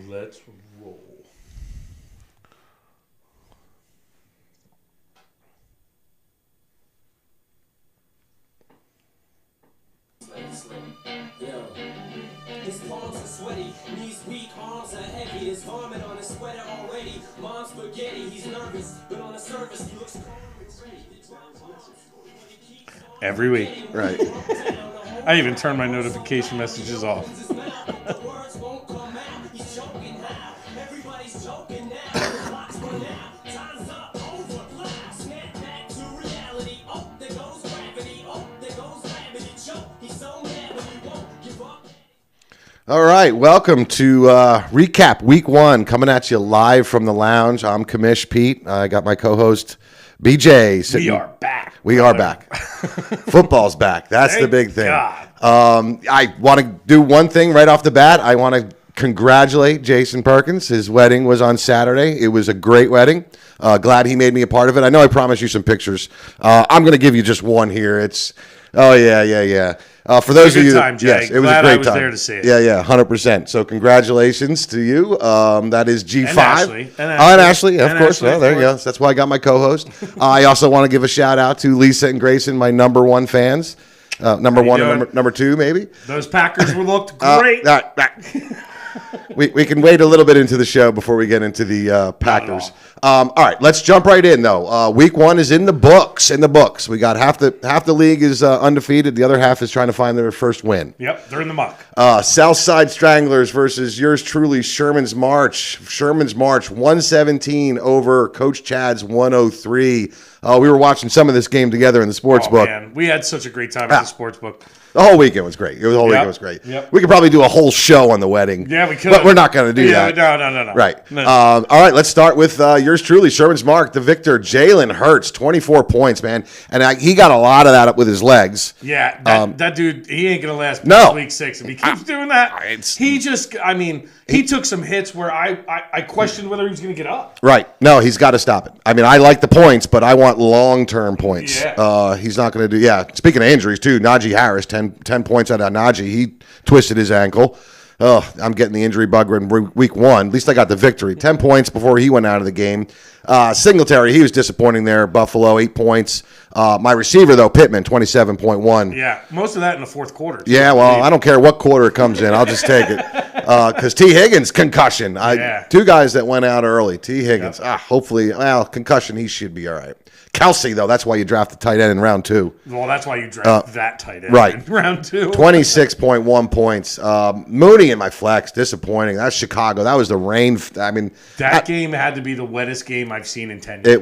Let's roll. His palms are sweaty, knees weak, arms are heavy. His vomit on his sweater already. Mom's spaghetti, he's nervous, but on the surface he looks calm and ready. Every week. Right. I even turn my notification messages off. All right, welcome to Recap Week 1, coming at you live from the lounge. I'm Commish Pete. I got my co-host BJ sitting. We are back. We are back. Football's back. That's the big thing. God. I want to do one thing right off the bat. I want to congratulate Jason Perkins. His wedding was on Saturday. It was a great wedding. Glad he made me a part of it. I know I promised you some pictures. I'm going to give you just one here. For those of you, yes, it was a great time. I was there to see it. Yeah, 100%. So congratulations to you. That is G5. And Ashley. And Ashley, of course. Well, there you go. That's why I got my co-host. I also want to give a shout out to Lisa and Grayson, my number one fans. Number one and number two, maybe. Those Packers looked great. We can wait a little bit into the show before we get into the Packers. All right, let's jump right in though. Week 1 is in the books. We got half the league is undefeated. The other half is trying to find their first win. Yep, they're in the muck. Southside Stranglers versus yours truly, Sherman's March. 117 over Coach Chad's 103. We were watching some of this game together in the sports book. Man, we had such a great time at the sports book. The whole weekend was great. The whole weekend was great. Yep. We could probably do a whole show on the wedding. Yeah, we could. But we're not going to do that. No. Right. No. All right, let's start with yours truly, Sherman's Mark, the victor, Jalen Hurts, 24 points, man. And he got a lot of that up with his legs. Yeah, that dude, he ain't going to last week 6. If he keeps doing that, he took some hits where I questioned whether he was going to get up. Right. No, he's got to stop it. I mean, I like the points, but I want long-term points. Yeah. He's not going to do, Speaking of injuries, too, Najee Harris, 10 points out of Najee. He twisted his ankle. Oh, I'm getting the injury bug in week 1. At least I got the victory. 10 points before he went out of the game. Singletary, he was disappointing there. Buffalo, 8 points. My receiver, though, Pittman, 27.1. Yeah, most of that in the fourth quarter. Yeah, well, I don't care what quarter it comes in. I'll just take it. Because T. Higgins, concussion. Two guys that went out early. T. Higgins, hopefully, concussion, he should be all right. Kelsey, though, that's why you draft the tight end in round 2. Well, that's why you draft that tight end in round 2. 26.1 points. Mooney in my flex, disappointing. That's Chicago. That was the rain. That game had to be the wettest game I've seen in 10 years. It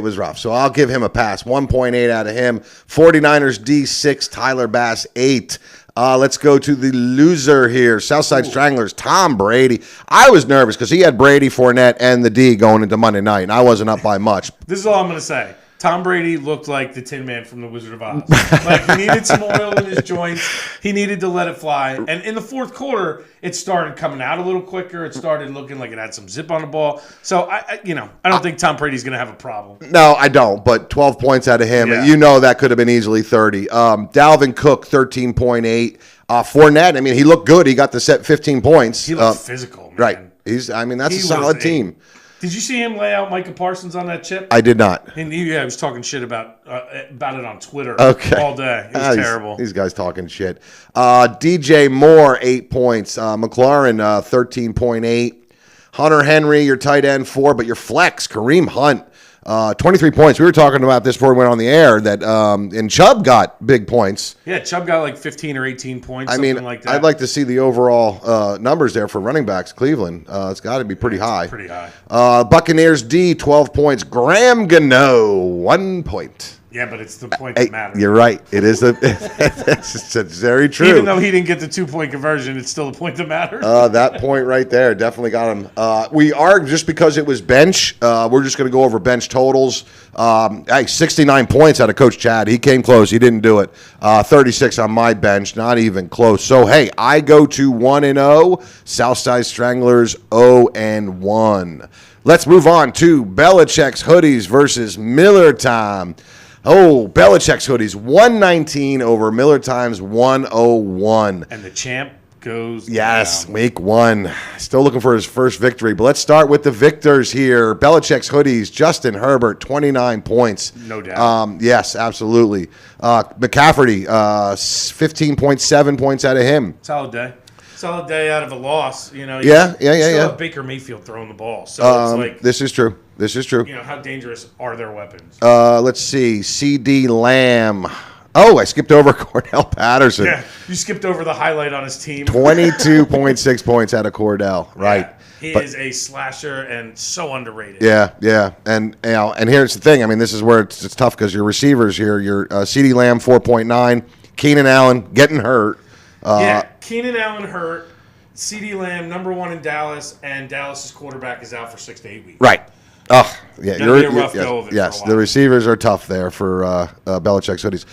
was rough. So I'll give him a pass. 1.8 out of him. 49ers D6, Tyler Bass 8. Let's go to the loser here. Southside Stranglers, Tom Brady. I was nervous because he had Brady, Fournette, and the D going into Monday night, and I wasn't up by much. This is all I'm going to say. Tom Brady looked like the Tin Man from The Wizard of Oz. Like, he needed some oil in his joints. He needed to let it fly. And in the fourth quarter, it started coming out a little quicker. It started looking like it had some zip on the ball. So, I don't think Tom Brady's going to have a problem. No, I don't. But 12 points out of him. Yeah. You know that could have been easily 30. Dalvin Cook, 13.8. Fournette, he looked good. He got the set 15 points. He looked physical, man. Right. That's a solid team. Did you see him lay out Micah Parsons on that chip? I did not. And he was talking shit about it on Twitter all day. It was terrible. These guys talking shit. DJ Moore, 8 points. McLaurin, 13.8. Hunter Henry, your tight end, 4. But your flex, Kareem Hunt, 23 points. We were talking about this before we went on the air, that and Chubb got big points. Yeah, Chubb got like 15 or 18 points, something like that. I'd like to see the overall numbers there for running backs. Cleveland, it's got to be pretty high. Pretty high. Buccaneers D, 12 points. Graham Gano, 1 point. Yeah, but it's the point that matters. You're right. It is. It's very true. Even though he didn't get the 2-point conversion, it's still the point that matters. That point right there definitely got him. We are, just because it was bench, we're just going to go over bench totals. 69 points out of Coach Chad. He came close. He didn't do it. 36 on my bench. Not even close. So, hey, I go to 1-0. Southside Stranglers 0-1. Let's move on to Belichick's Hoodies versus Miller Time. Oh, Belichick's Hoodies, 119 over Miller Time's 101. And the champ goes Yes, down. week 1. Still looking for his first victory. But let's start with the victors here. Belichick's hoodies, Justin Herbert, 29 points. No doubt. Yes, absolutely. McCaffrey, 15.7 points out of him. Solid day. Solid day out of a loss. You know. Yeah. You still have Baker Mayfield throwing the ball. So it's like, This is true. you know, how dangerous are their weapons? Let's see. C.D. Lamb. Oh, I skipped over Cordell Patterson. Yeah, you skipped over the highlight on his team. 22.6 points out of Cordell. Right. Yeah, he is a slasher and so underrated. Yeah. And and here's the thing. I mean, this is where it's tough because your receivers here, your CeeDee Lamb 4.9, Keenan Allen getting hurt. Keenan Allen hurt, CeeDee Lamb number 1 in Dallas, and Dallas's quarterback is out for 6 to 8 weeks. Right. Oh, yeah. Gonna be a rough go of it yes, for a while. the receivers are tough there for Belichick's hoodies.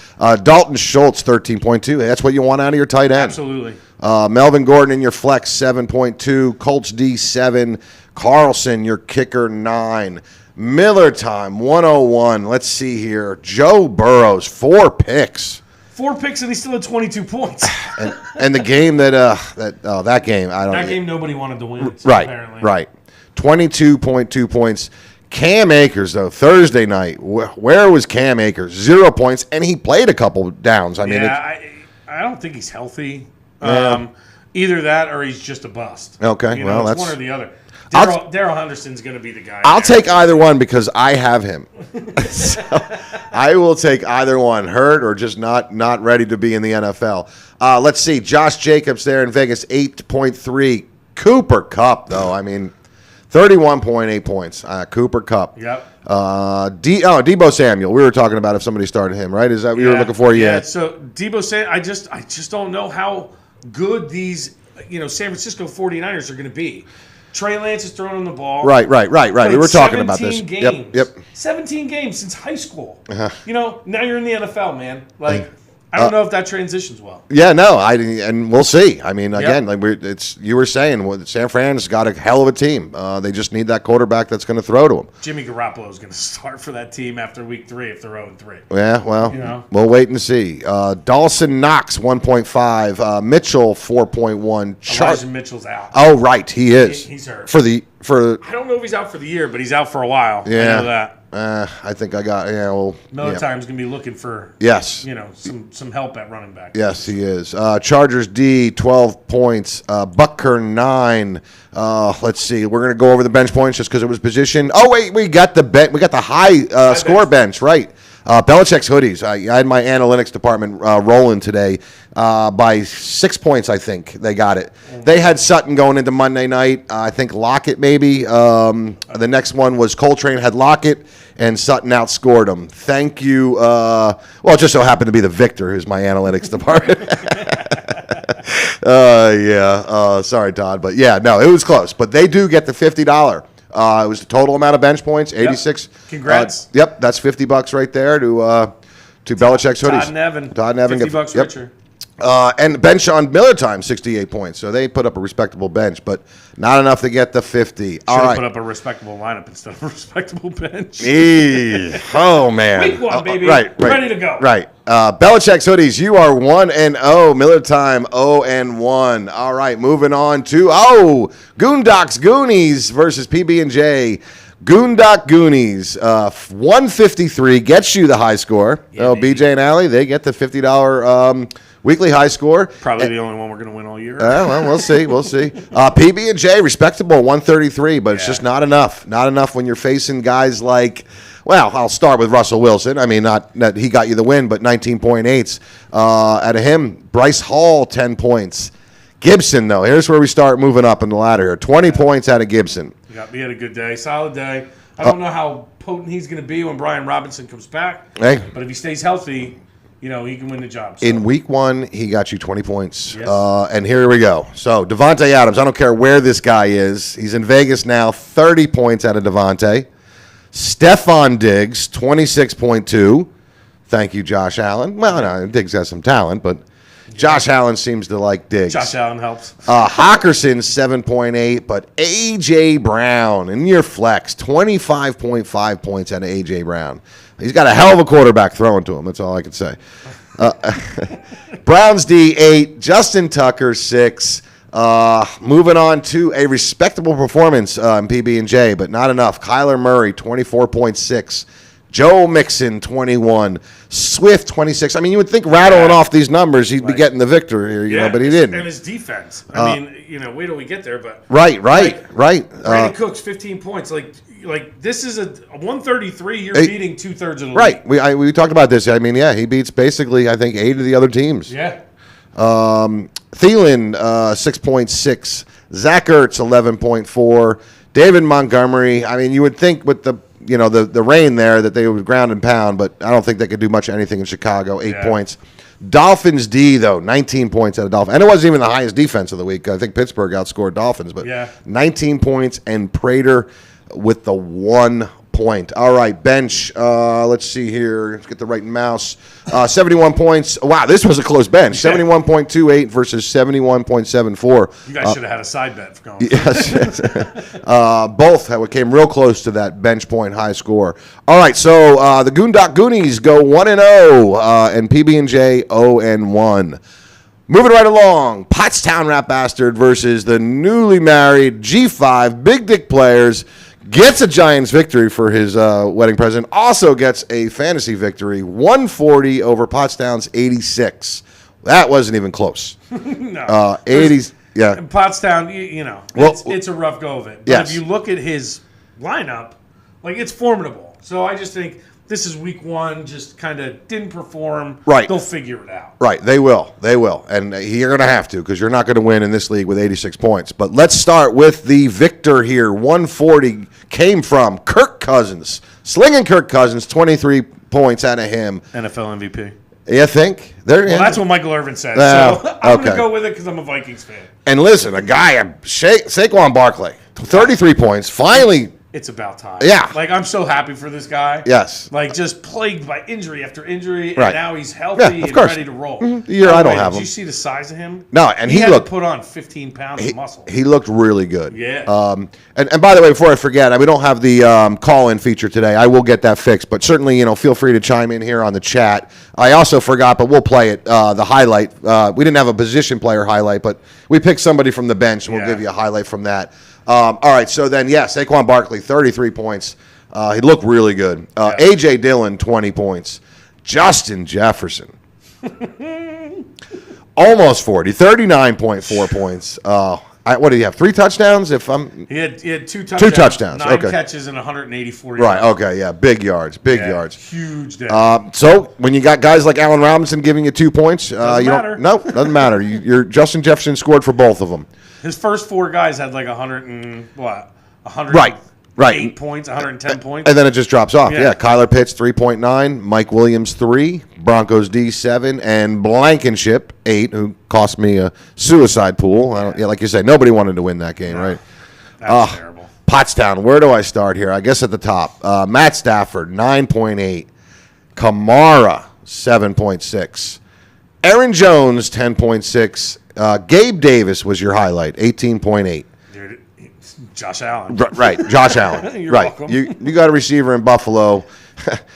Dalton Schultz 13.2. That's what you want out of your tight end. Absolutely. Melvin Gordon in your flex 7.2. Colts D 7. Carlson your kicker 9. Miller time 101. Let's see here. Joe Burrows 4 picks. 4 picks and he still had 22 points. And the game that game I don't That game nobody wanted to win. right Apparently. right 22.2 points. Cam Akers though Thursday night, where was Cam Akers? 0 points, and he played a couple downs. I mean, I don't think he's healthy. Either that or he's just a bust. Okay, well, it's that's one or the other. I'll- Daryl Henderson's going to be the guy. I'll there. take either one because I have him. So I will take either one, hurt or just not ready to be in the NFL. Let's see, Josh Jacobs there in Vegas 8.3. Cooper Kupp though, I mean. 31.8 points. Cooper Kupp. Yep. Debo Samuel. We were talking about if somebody started him, right? Is that what you were looking for? Yeah. So Debo Samuel, I just don't know how good these San Francisco 49ers are going to be. Trey Lance is throwing him the ball. Right. We were talking about this. 17 games. Yep. 17 games since high school. Now you're in the NFL, man. Like, I don't know if that transitions well. Yeah, no, and we'll see. I mean, again, you were saying, San Fran's got a hell of a team. They just need that quarterback that's going to throw to them. Jimmy Garoppolo is going to start for that team after week 3 if they're 0-3. Yeah, well, we'll wait and see. Dawson Knox 1.5, Mitchell 4.1. Elijah Mitchell's out. Oh, right, he is. He's hurt. For I don't know if he's out for the year, but he's out for a while. Yeah. I know that. I think I got Miller Time's going to be looking for some help at running back. Yes, he is. Chargers D 12 points. Butker 9. Let's see. We're going to go over the bench points just because it was position. Oh wait, we got the high score bench right. Belichick's hoodies. I had my analytics department rolling today by 6 points. I think they got it. They had Sutton going into Monday night. I think Lockett maybe. The next one was Coltrane had Lockett, and Sutton outscored him. Thank you. Well, it just so happened to be the Victor, who's my analytics department. Sorry, Todd, but yeah, no, it was close. But they do get the $50. It was the total amount of bench points, 86. Yep. Congrats. Yep, that's $50 right there to Belichick's hoodies. Todd and Evan. $50 yep. richer. And bench on Miller time, 68 points. So they put up a respectable bench, but not enough to get the 50. All right. Put up a respectable lineup instead of a respectable bench. Oh, man. Week 1, baby. Right. Ready to go. Right. Belichick's hoodies, you are 1-0. Miller time, 0-1. All right, moving on to, Goondocks Goonies versus PB&J. Goondock Goonies, 153 gets you the high score. Yeah, BJ and Allie, they get the $50 weekly high score. Probably the only one we're going to win all year. Well, we'll see. PB&J, respectable, 133, but it's just not enough. Not enough when you're facing guys like, well, I'll start with Russell Wilson. I mean, not that he got you the win, but 19.8s out of him. Bryce Hall, 10 points. Gibson, though, here's where we start moving up in the ladder here. 20 points out of Gibson. He had a good day, solid day. I don't know how potent he's going to be when Brian Robinson comes back. Hey. But if he stays healthy, he can win the job. So. In week 1, he got you 20 points. Yes. And here we go. So, Devontae Adams, I don't care where this guy is. He's in Vegas now, 30 points out of Devontae. Stephon Diggs, 26.2. Thank you, Josh Allen. Well, no, Diggs has some talent, but Josh Allen seems to like Diggs. Josh Allen helps. Hawkinson, 7.8, but A.J. Brown in your flex, 25.5 points out of A.J. Brown. He's got a hell of a quarterback throwing to him. That's all I can say. Browns D 8, Justin Tucker 6. Moving on to a respectable performance in PB&J, but not enough. Kyler Murray 24.6. Joe Mixon 21. Swift 26. I mean, you would think rattling off these numbers, he'd be getting the victory here, you know, but he didn't. And his defense. I mean, you know, wait till we get there, but right. Brandon Cooks 15 points. Like this is a 133. You're beating 2/3 of the league. Right. We talked about this. I mean, yeah, he beats basically I think 8 of the other teams. Yeah. Thielen 6.6. Zach Ertz 11.4. David Montgomery. I mean, you would think with the rain there that they would ground and pound, but I don't think they could do much anything in Chicago. 8 points. Dolphins D, though, 19 points out of Dolphins. And it wasn't even the highest defense of the week. I think Pittsburgh outscored Dolphins, but 19 points, and Prater with the 1 point. All right, bench. Let's see here. Let's get the right mouse. 71 points. Wow, this was a close bench. 71.28 versus 71.74. You guys should have had a side bet for going. Yes. Both came real close to that bench point high score. All right, so the Goondock Goonies go 1-0, and PB&J 0-1. Moving right along, Pottstown Rat Bastard versus the newly married G5 Big Dick Players. Gets a Giants victory for his wedding present. Also gets a fantasy victory, 140 over Pottstown's 86. That wasn't even close. No. 80s, yeah. Pottstown, you know, it's a rough go of it. But if you look at his lineup, like, it's formidable. So I just think this is week 1, just kind of didn't perform. Right. They'll figure it out. Right, they will. And you're going to have to, because you're not going to win in this league with 86 points. But let's start with the victor here. 140 came from Kirk Cousins. Slinging Kirk Cousins, 23 points out of him. NFL MVP. You think? Well, that's what Michael Irvin said. So I'm going to go with it because I'm a Vikings fan. And listen, Saquon Barkley, 33 points. Finally. It's about time. Yeah. Like, I'm so happy for this guy. Yes. Like, just plagued by injury after injury, and right. now he's healthy and ready to roll. Mm-hmm. I don't have him. Did you see the size of him? No, and he had looked, to put on 15 pounds of muscle. He looked really good. Yeah. And by the way, before I forget, we don't have the call-in feature today. I will get that fixed, but certainly, feel free to chime in here on the chat. I also forgot, but we'll play it, the highlight. We didn't have a position player highlight, but we picked somebody from the bench, and we'll give you a highlight from that. All right, so then, Saquon Barkley, 33 points. He looked really good. A.J. Dillon, 20 points. Justin Jefferson, almost 40, 39.4 points. What did he have, 3 touchdowns? He had 2 touchdowns. 2 touchdowns, 9 catches and 184 yards. Right, okay, yeah, big yards. Huge day. So when you got guys like Allen Robinson giving you 2 points, doesn't matter. Doesn't matter. Justin Jefferson scored for both of them. His first 4 guys had like 108 points, 110 points. And then it just drops off. Yeah, Kyler Pitts, 3.9. Mike Williams, 3. Broncos D, 7. And Blankenship, 8, who cost me a suicide pool. Like you said, nobody wanted to win that game, right? That's terrible. Pottstown, where do I start here? I guess at the top. Matt Stafford, 9.8. Kamara, 7.6. Aaron Jones, 10.6. Gabe Davis was your highlight, 18.8. Dude, Josh Allen. Right, Josh Allen. You're right. welcome. You got a receiver in Buffalo.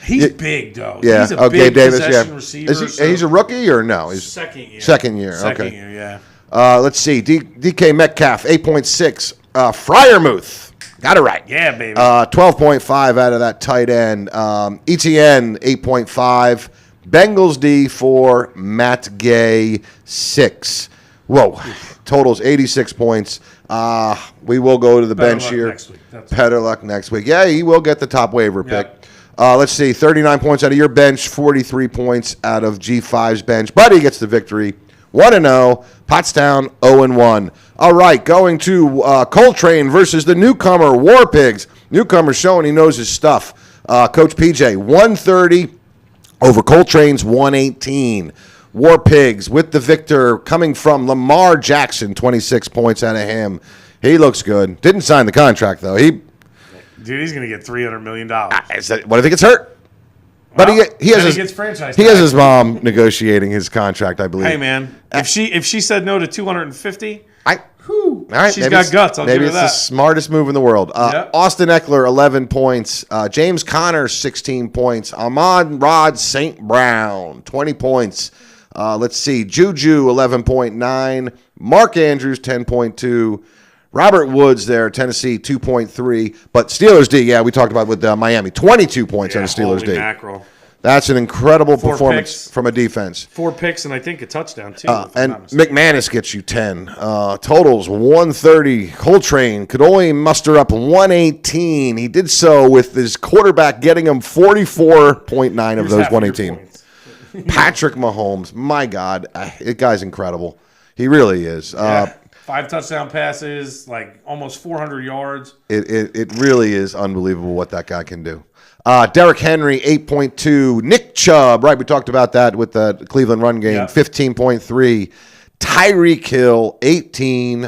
He's big, though. Yeah. He's a big Gabe Davis, possession receiver. He's a rookie or no? He's second year. Second year, Second year, Let's see. DK Metcalf, 8.6. Fryermuth. Got it right. Yeah, baby. 12.5 out of that tight end. ETN, 8.5. Bengals D, 4. Matt Gay, 6. Whoa. Totals 86 points. We will go to the bench here. Next week. Better luck next week. Yeah, he will get the top waiver pick. Let's see. 39 points out of your bench, 43 points out of G5's bench. Buddy gets the victory. 1-0. Pottstown 0-1. All right, going to Coltrane versus the newcomer War Pigs. Newcomer showing he knows his stuff. Coach PJ, 130 over Coltrane's 118. War Pigs with the victor coming from Lamar Jackson, 26 points out of him. He looks good. Didn't sign the contract, though. Dude, he's going to get $300 million. What if he gets hurt? But well, he has his mom negotiating his contract, I believe. Hey, man, if she said no to 250, All right, She's got guts. I'll maybe give her it's the that. smartest move in the world. Yep. Austin Eckler, 11 points. James Conner, 16 points. Ahmad St. Brown, 20 points. Let's see. Juju, 11.9. Mark Andrews, 10.2. Robert Woods there, Tennessee, 2.3. But Steelers D, yeah, we talked about with Miami, 22 points on the Steelers holy D. mackerel. That's an incredible performance picks. from a defense. 4 picks and I think a touchdown, too. And McManus gets you 10. Totals 130. Coltrane could only muster up 118. He did so with his quarterback getting him 44.9 of those 118. Patrick Mahomes, my God, that guy's incredible. He really is. 5 touchdown passes, like almost 400 yards. It really is unbelievable what that guy can do. Derrick Henry, 8.2. Nick Chubb, right, we talked about that with the Cleveland run game, 15.3. Tyreek Hill, 18.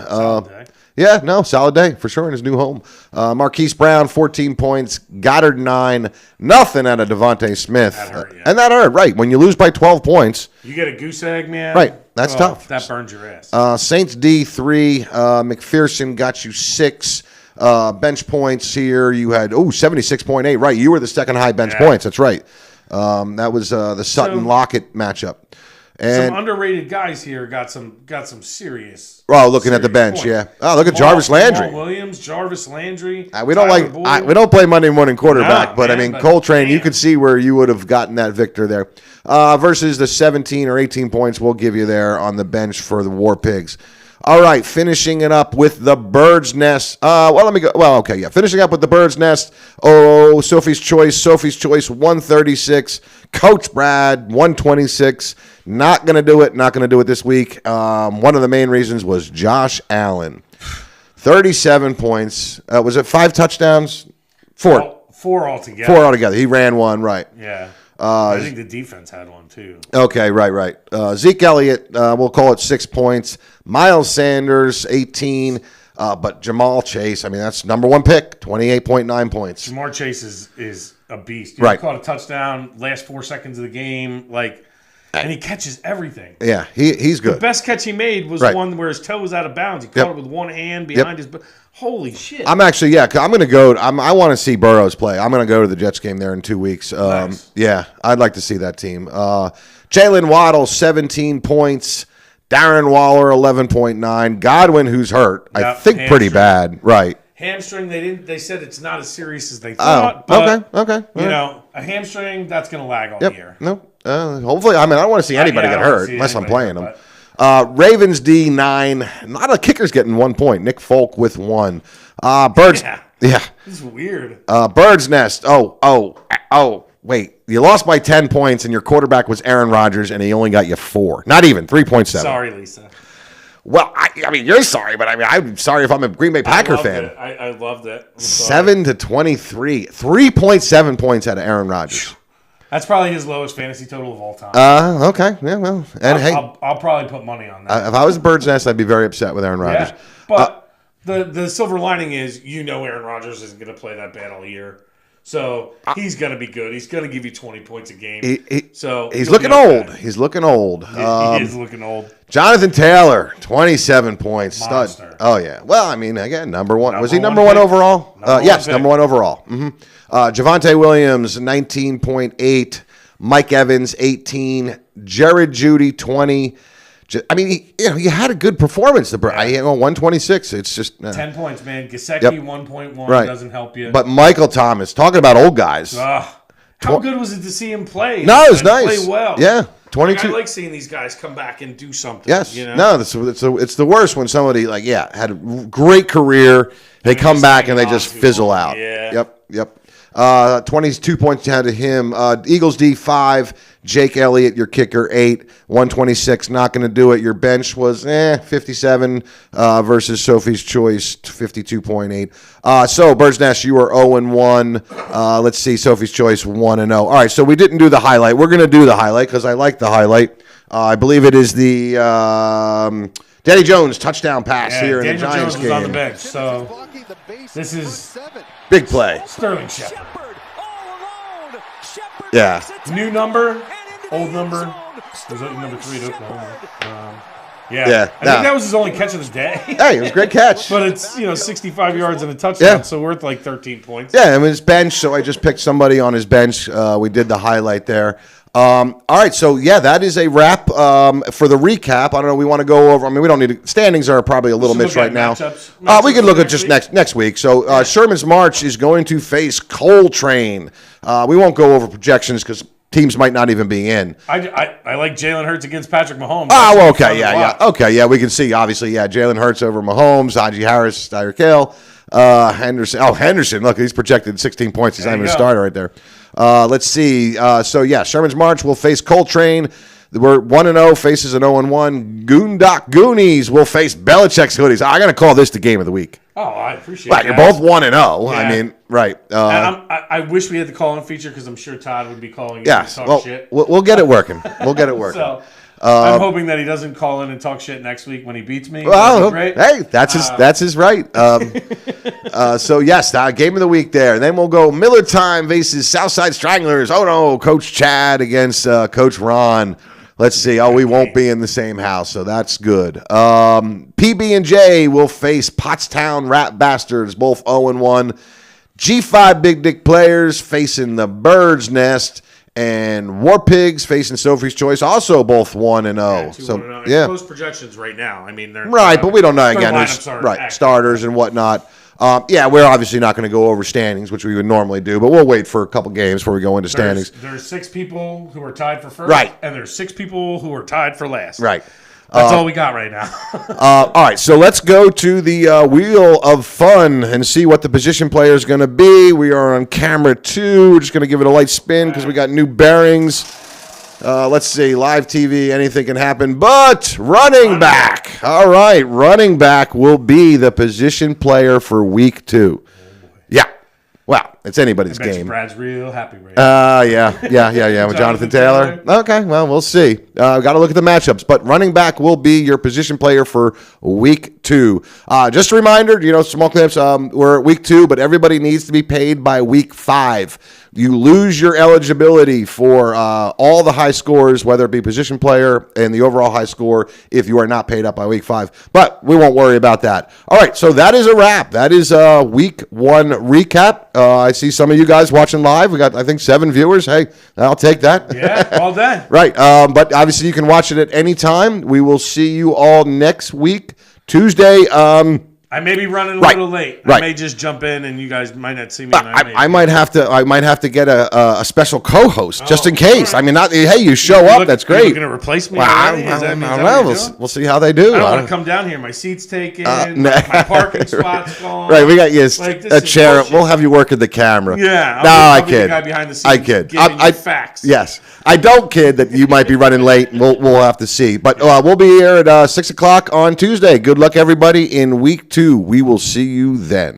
Solid day for sure in his new home. Marquise Brown, 14 points. Goddard, 9. Nothing out of Devontae Smith. That hurt, and that hurt, right. When you lose by 12 points. You get a goose egg, man. Right, that's tough. That burns your ass. Saints D, 3. McPherson got you 6. Bench points here, you had 76.8. Right, you were the second high bench points. That's right. That was the Sutton Lockett matchup. And some underrated guys here got some serious. Oh, looking at the bench, points. yeah. Oh, look at Jarvis Landry. Williams, Jarvis Landry. We don't play Monday morning quarterback, but Coltrane, you could see where you would have gotten that victor there. Versus the 17 or 18 points we'll give you there on the bench for the War Pigs. All right, finishing it up with the Bird's Nest. Finishing up with the Bird's Nest. Oh, Sophie's Choice, 136. Coach Brad, 126. Not going to do it this week. One of the main reasons was Josh Allen. 37 points. Was it 5 touchdowns? 4. 4 altogether. 4 altogether. He ran one, right. Yeah. I think the defense had one, too. Okay, right. Zeke Elliott, we'll call it 6 points. Miles Sanders, 18. But Jamal Chase, that's number 1 pick, 28.9 points. Jamal Chase is a beast. Right. He caught a touchdown last 4 seconds of the game, and he catches everything. Yeah, he's good. The best catch he made was one where his toe was out of bounds. He caught it with one hand behind his. Holy shit! I'm actually I'm going to go. I want to see Burrows play. I'm going to go to the Jets game there in 2 weeks. Nice. Yeah, I'd like to see that team. Jalen Waddle, 17 points. Darren Waller, 11.9. Godwin, who's hurt, I think pretty bad. Right. Hamstring. They said it's not as serious as they thought. Okay. A hamstring that's going to lag all year. No. Hopefully, I don't want to see anybody get hurt unless I'm playing them. Ravens D, 9. A lot of kickers getting 1 point. Nick Folk with 1. Birds. Yeah. This is weird. Bird's Nest. Wait. You lost by 10 points, and your quarterback was Aaron Rodgers, and he only got you 4. Not even 3.7. Sorry, Lisa. Well, you're sorry, but I'm sorry if I'm a Green Bay Packer fan. I loved it. 7-23, 3.7 points out of Aaron Rodgers. That's probably his lowest fantasy total of all time. Okay, yeah, well, and I'll probably put money on that. If I was the Bird's Nest, I'd be very upset with Aaron Rodgers. Yeah, but the silver lining is, Aaron Rodgers isn't going to play that bad all year. So he's going to be good. He's going to give you 20 points a game. He's looking old. He's looking old. He is looking old. Jonathan Taylor, 27 points. Monster. Stud. Oh, yeah. Well, again, number 1. Was he number 1 overall? Yes, number 1 overall. Mm-hmm. Javonte Williams, 19.8. Mike Evans, 18. Jared Judy, 20. He had a good performance. 126. It's just 10 points, man. Gesicki 1.1 doesn't help you. But Michael Thomas, talking about old guys. How good was it to see him play? No, it was nice. Play well. Yeah, 22. I like seeing these guys come back and do something. Yes. No, it's the worst when somebody had a great career. They come back and they just fizzle out. Yeah. Yep. 22 points out of him. Eagles D, 5. Jake Elliott, your kicker, 8. 126, not going to do it. Your bench was 57 versus Sophie's Choice, 52.8. So, Bird's Nest, you are 0-1. Let's see, Sophie's Choice, 1-0. All right, so we didn't do the highlight. We're going to do the highlight because I like the highlight. I believe it is the Danny Jones touchdown pass here in the Giants game. Daniel Jones was on the bench, so this is big play. Sterling Shepard. Yeah. New number, old number. Was that number 3 at Oklahoma? Yeah. Yeah, I think nah. that was his only catch of the day. Hey, it was a great catch. But it's, 65 yards and a touchdown, Yeah. so worth like 13 points. Yeah, I mean, his bench, so I just picked somebody on his bench. We did the highlight there. All right, so yeah, that is a wrap for the recap. I don't know, we want to go over, we don't need to, standings are probably a little Should mix look right at now. matchups. We can look at Next just week? next week. So Sherman's March is going to face Coltrane. We won't go over projections because teams might not even be in. I like Jalen Hurts against Patrick Mahomes. Oh, well, That's fun okay, to yeah. watch. Okay, yeah, we can see, obviously, Jalen Hurts over Mahomes, Najee Harris, Tyreek Hill, Henderson. Oh, Henderson, look, he's projected 16 points. He's not even a starter right there. Let's see. Sherman's March will face Coltrane. We're 1-0, faces an 0-1. Goondock Goonies will face Belichick's Hoodies. I'm going to call this the game of the week. Oh, I appreciate Right, that. you're both 1-0. Yeah. I mean, right. And I wish we had the call-in feature because I'm sure Todd would be calling in Yes, to talk shit. we'll get it working. We'll get it working. So I'm hoping that he doesn't call in and talk shit next week when he beats me. That'd Well, be great. hey, that's his right. So yes, game of the week there. Then we'll go Miller Time versus Southside Stranglers. Oh no, Coach Chad against Coach Ron. Let's see. Oh, we won't be in the same house, so that's good. PB&J will face Pottstown Rat Bastards, both 0-1. G5 Big Dick Players facing the Bird's Nest. And War Pigs facing Sophie's Choice, also both 1-0. So yeah, Close projections right now. I mean, they're right, but we don't know their again. lineups Who's, are right, accurate. starters and whatnot. We're obviously not going to go over standings, which we would normally do, but we'll wait for a couple games before we go into standings. There's 6 people who are tied for first, Right. And there's 6 people who are tied for last. Right. That's all we got right now. All right, so let's go to the Wheel of Fun and see what the position player is going to be. We are on camera 2. We're just going to give it a light spin because we got new bearings. Let's see, live TV, anything can happen, but running back. All right, running back will be the position player for week 2. Yeah, well, it's anybody's I bet you game. Brad's real happy right now. Yeah, with Jonathan Taylor. Okay, well, we'll see. Got to look at the matchups, but running back will be your position player for week 2. Just a reminder, small clips, we're at week 2, but everybody needs to be paid by week 5. You lose your eligibility for all the high scores, whether it be position player and the overall high score, if you are not paid up by week 5. But we won't worry about that. All right, so that is a wrap. That is week 1 recap. I see some of you guys watching live. We got, I think, 7 viewers. Hey, I'll take that. Yeah, all day. Right, but obviously you can watch it at any time. We will see you all next week, Tuesday. I may be running a Right, little late. right. I may just jump in, and you guys might not see me. And I might have to get a special co-host just in case. all right. I mean, hey, you show up, that's great. You're going to replace me Well, I already? Is that don't what know. you're doing? We'll see how they do. I don't want to come down here. My seat's taken. nah. My parking spot's gone. Right, we got you Like, this a is chair. bullshit. We'll have you work at the camera. Yeah, No, I I'll be the kid. guy behind the scenes I kid. giving you facts. Yes, I don't kid that you might be running late. And we'll have to see. But we'll be here at 6 o'clock on Tuesday. Good luck, everybody, in week 2. We will see you then.